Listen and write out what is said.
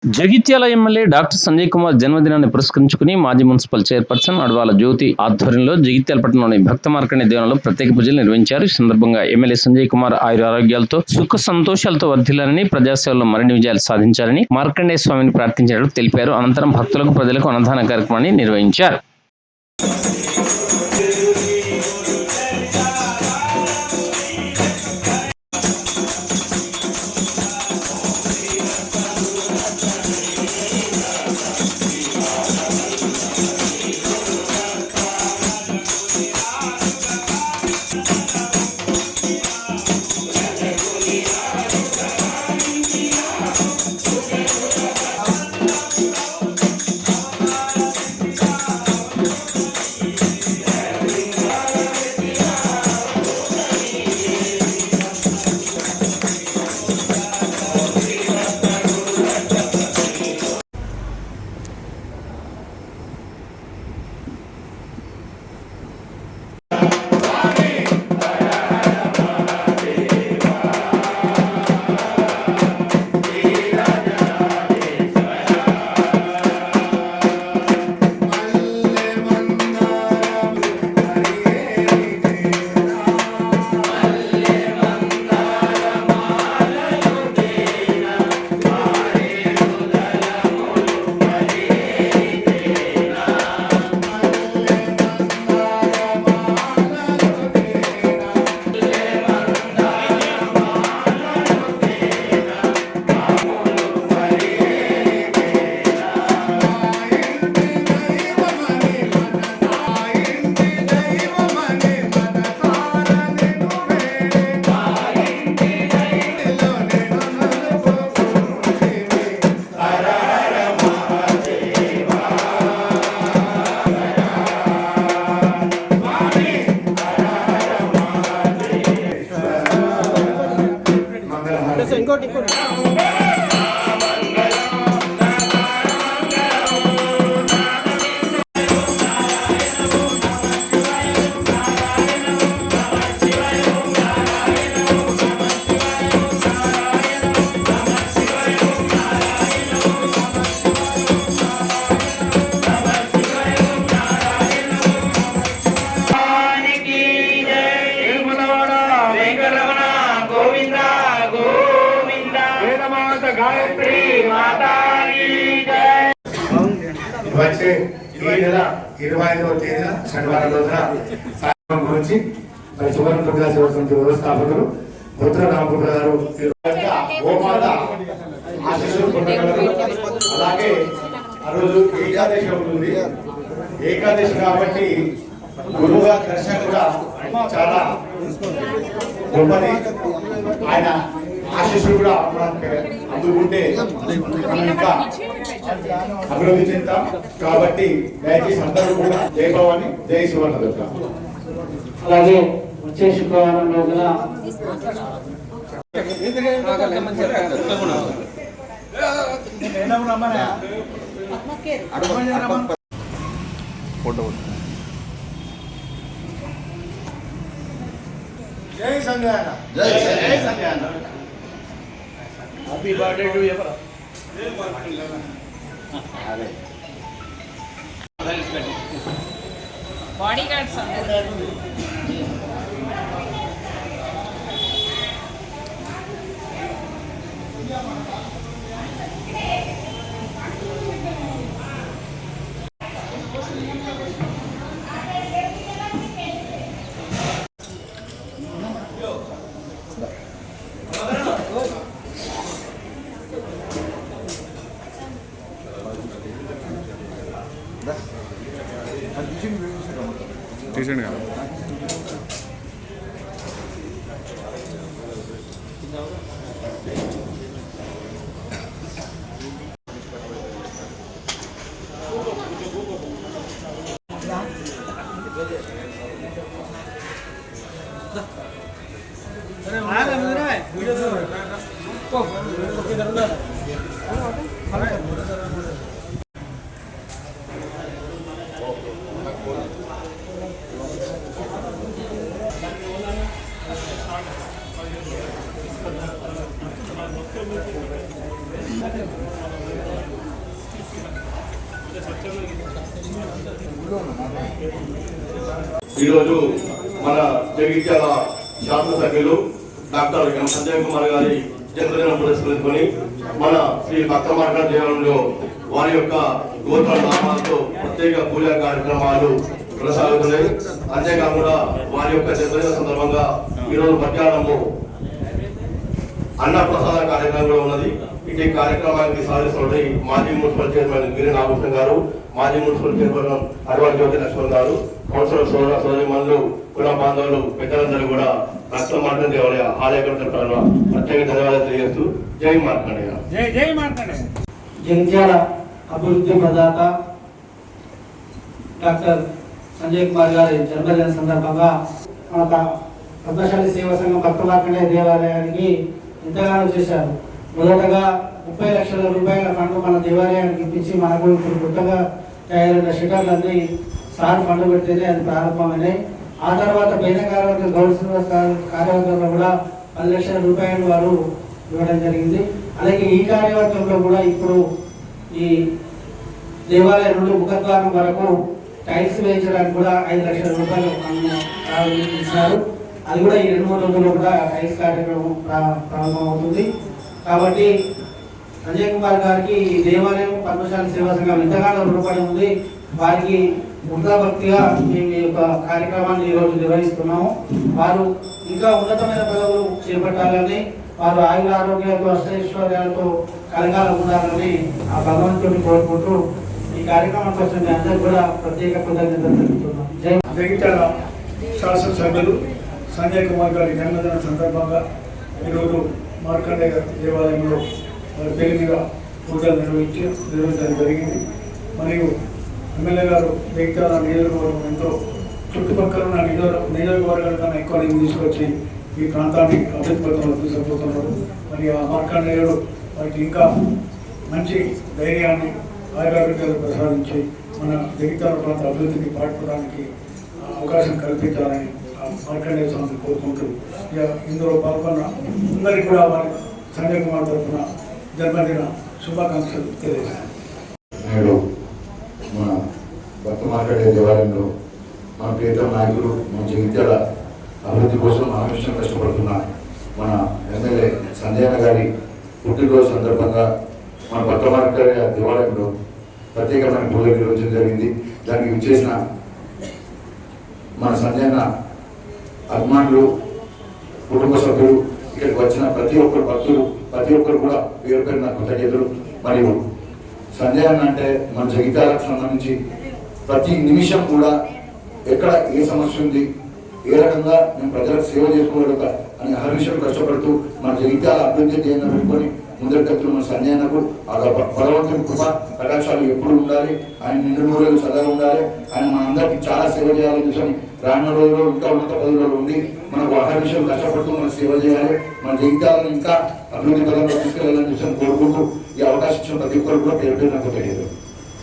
Jagtial MLA doctor Sanjay Kumar జన్మదినాన్ని పురస్కరించుకుని మాజీ మున్సిపల్ చైర్పర్సన్ అడవాల జ్యోతి ఆధ్వర్యంలో జగిత్యాల పట్టణంలోని భక్త మార్కండే దేవాలయంలో ప్రత్యేక పూజలు నిర్వహించారు. ఈ సందర్భంగా ఎమ్మెల్యే సంజయ్ కుమార్ ఆయురారోగ్యాలతో సుఖ సంతోషాలతో వర్ధిల్లాలని, ప్రజాసేవలో మరిన్ని విజయాలు సాధించాలని మార్కండేయ స్వామిని ప్రార్థించినట్లు తెలిపారు. అనంతరం భక్తులకు, ప్రజలకు అన్నదాన కార్యక్రమాన్ని నిర్వహించారు. వచ్చే ఈ నెల 25వ తేదీన శనివారం రోజున సాయంత్రం గురించి సువర్ణ ప్రజా సేవా సమితి వ్యవస్థాపకులు ముద్ర రామపుత్ర గారు గోమాత ఆశీస్సులు పొందగలరు. అలాగే ఆ రోజు ఏకాదశి ఉంటుంది. ఏకాదశి కాబట్టి గురువుగా దర్శనం కూడా చాలా గొప్పది. ఆయన ఆశీస్సులు కూడా అందుకుంటే మనం ఇంకా అభివృద్ధి చెందాం. కాబట్టి దయచేసి అందరూ కూడా జై భవాని, జై సువర్ణ దుర్గ. అలాగే వచ్చే శుక్రవారం రోజున జై సంజయన, జై సంజయన. హ్యాపీ బర్త్డే టు ఎవరు బాడీ గార్డ్స్ తీసండి కదా. ఈరోజు మన జగిత్యాల శాసనసభ్యులు డాక్టర్ ఎం సంజయ్ కుమార్ గారి జన్మదినం పురస్కరించుకొని మన శ్రీ భక్త మార్గ దేవాలయంలో వారి యొక్క గోత్ర నామాలతో ప్రత్యేక పూజా కార్యక్రమాలు కొనసాగుతున్నాయి. అంతేకాకుండా వారి యొక్క జన్మదిన సందర్భంగా ఈరోజు మధ్యాహ్నము అన్న ప్రసాద కార్యక్రమం కూడా ఉన్నది. ఇటు కార్యక్రమానికి సాధిస్తున్న మాజీ మున్సిపల్ చైర్మన్ గిరి నాగభూషణ్ గారు, మాజీ మున్సిపల్ చైర్మన్ అడవాల జ్యోతి లక్ష్మణ్ గారు, కౌన్సిలర్ సోదర సోదరిమణులు, కుల బాంధవులు, పెద్దలందరూ కూడా భక్త మార్గ దేవాలయ ఆలయ తరఫున ప్రత్యేక ధన్యవాదాలు తెలియజేస్తూ జై మార్కండేయ. జై మార్కండేయ. జగిత్యాల అభివృద్ధి ప్రదాత డాక్టర్ సంజయ్ కుమార్ గారి జన్మదిన సందర్భంగా మన పద్మశాలి సేవా సంఘం భక్త మార్కండేయ దేవాలయానికి ఎంతగానో చేశారు. మొదటగా 30 లక్షల రూపాయల ఫండ్ మన దేవాలయానికి ఇప్పించి మనకు ఇప్పుడు కొత్తగా తయారైన షటర్లన్నీ సార్ ఫండ్ పెడితేనే అది ప్రారంభమైనాయి. ఆ తర్వాత బేనకాల గౌడ్ కార్యవర్గంలో కూడా 10 లక్షల రూపాయలు వారు ఇవ్వడం జరిగింది. అలాగే ఈ కార్యవర్గంలో కూడా ఇప్పుడు ఈ దేవాలయం నుండి ముఖద్వారం వరకు టైల్స్ వేయించడానికి కూడా 5 లక్షల రూపాయలు ఇచ్చినారు. అది కూడా ఈ 2-3 రోజుల్లో కూడా టైల్స్ కార్యక్రమం ప్రారంభమవుతుంది. కాబట్టి సంజయ్ కుమార్ గారికి ఈ దేవాలయం పద్మశాలి సేవా సంఘం ఎంతగానో రుణపడి ఉంది. వారికి వృద్ధాభక్తిగా మేము ఈ యొక్క కార్యక్రమాన్ని ఈరోజు నిర్వహిస్తున్నాము. వారు ఇంకా ఉన్నతమైన పదవులు చేపట్టాలని, వారు ఆయుర ఆరోగ్యాలతో అష్టైశ్వర్యాలతో కలగాలం ఉండాలని ఆ భగవంతుడిని కోరుకుంటూ ఈ కార్యక్రమం కోసం మీ అందరూ కూడా ప్రత్యేక కృతజ్ఞతలు తెలుపుతున్నాం. జగిత్యాల శాసనసభ్యులు సంజయ్ కుమార్ గారి జన్మదిన సందర్భంగా ఈరోజు మార్కండేయ దేవాలయంలో వారి పేరు మీద పూజలు నిర్వహించడం జరిగింది. మరియు ఎమ్మెల్యే గారు జగిత్యాల నియోజకవర్గం ఎంతో చుట్టుపక్కల ఉన్న నియోజకవర్గాల కన్నా ఎక్కువ నిధులు తీసుకొచ్చి ఈ ప్రాంతాన్ని అభివృద్ధి పథకంలో తీసుకుపోతున్నారు. మరి ఆ మార్కండేయుడు వారికి ఇంకా మంచి ధైర్యాన్ని ఆరోగ్యాలు ప్రసాదించి మన జగిత్యాల ప్రాంత అభివృద్ధికి పాటుపడడానికి అవకాశం కల్పించాలని మార్కండేయ స్వామిని కోరుకుంటూ ఇందులో పాల్గొన్న అందరికీ కూడా వారి సంజయ్ కుమార్ తరఫున జన్మదిన శుభాకాంక్షలు తెలియజేస్తాను. నేడు మన భక్త మార్కండేయ దేవాలయంలో మన ప్రియతమ నాయకులు మన జగిత్యాల అభివృద్ధి కోసం ఆవిష్యం కష్టపడుతున్న మన ఎమ్మెల్యే సంజయ్ గారి పుట్టినరోజు సందర్భంగా మన భక్త మార్కండేయ దేవాలయంలో ప్రత్యేకమైన పూజలు నిర్వహించడం జరిగింది. దానికి విచ్చేసిన మన సంజయ్ అభిమానులు, కుటుంబ సభ్యులు, ఇక్కడికి వచ్చిన ప్రతి ఒక్కరు భక్తులు, ప్రతి ఒక్కరు కూడా పేరు పేరున కృతజ్ఞతలు. మరియు సంజయ్ అంటే మన జగిత్యాలకు సంబంధించి ప్రతి నిమిషం కూడా ఎక్కడ ఏ సమస్య ఉంది, ఏ రకంగా మేము ప్రజలకు సేవ చేసుకోగలుగుతా అని అహర్నిశం కష్టపడుతూ మన జగిత్యాల అభివృద్ధి ధ్యేయంగా పెట్టుకొని ముందరికెత్తున్న మన సంజయనకు ఆ భగవంతుని కృప కటాక్షాలు ఎప్పుడు ఉండాలి, ఆయన నిండు నూరేళ్ళు చల్లగా ఉండాలి, ఆయన మనందరికీ చాలా సేవ చేయాలని చూసి రానున్న రోజుల్లో ఇంకా ఉన్నత పదవుల్లో ఉండి మనకు అహర్నిశం కష్టపడుతూ మనం సేవ చేయాలి, మన జగిత్యాలను ఇంకా అభివృద్ధి పదంలో తీసుకెళ్లాలని చూసి కోరుకుంటూ ఈ అవకాశం ఇచ్చిన ప్రతి ఒక్కరు కూడా పేరు పేరు నాకు తెలియదు.